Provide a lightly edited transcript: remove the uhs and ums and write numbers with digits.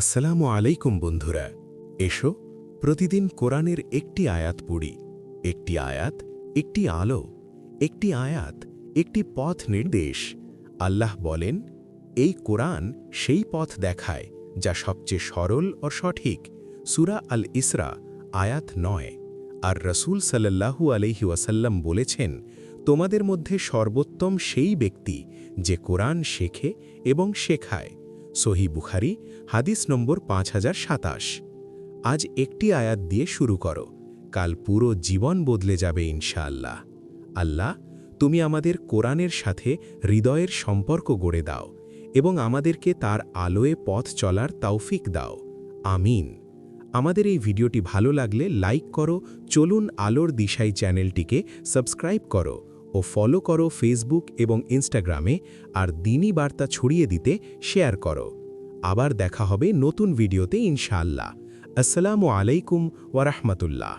আসসালামু আলাইকুম বন্ধুরা, এসো প্রতিদিন কোরআনের একটি আয়াত পড়ি। একটি আয়াত, একটি আলো, একটি আয়াত, একটি পথ নির্দেশ। আল্লাহ বলেন, এই কোরআন সেই পথ দেখায় যা সবচেয়ে সরল ও সঠিক। সূরা আল ইসরা, আয়াত ৯। আর রাসূল সাল্লাল্লাহু আলাইহি ওয়াসাল্লাম বলেছেন, তোমাদের মধ্যে সর্বোত্তম সেই ব্যক্তি যে কোরআন শেখে এবং শেখায়। সহিহ বুখারী, হাদিস নম্বর 5027। আজ একটি আয়াত দিয়ে শুরু করো, কাল পুরো জীবন বদলে যাবে ইনশাআল্লাহ। আল্লাহ, তুমি আমাদের কোরআনের সাথে হৃদয়ের সম্পর্ক গড়ে দাও এবং আমাদেরকে তার আলোয় পথ চলার তৌফিক দাও। আমিন। আমাদের এই ভিডিওটি ভালো লাগলে লাইক করো, চলুন আলোর দিশাই চ্যানেলটিকে সাবস্ক্রাইব করো ও ফলো করো ফেসবুক এবং ইনস্টাগ্রামে, আর দিনী বার্তা ছড়িয়ে দিতে শেয়ার করো। আবার দেখা হবে নতুন ভিডিওতে ইনশাআল্লাহ। আসসালামু আলাইকুম ওয়া রাহমাতুল্লাহ।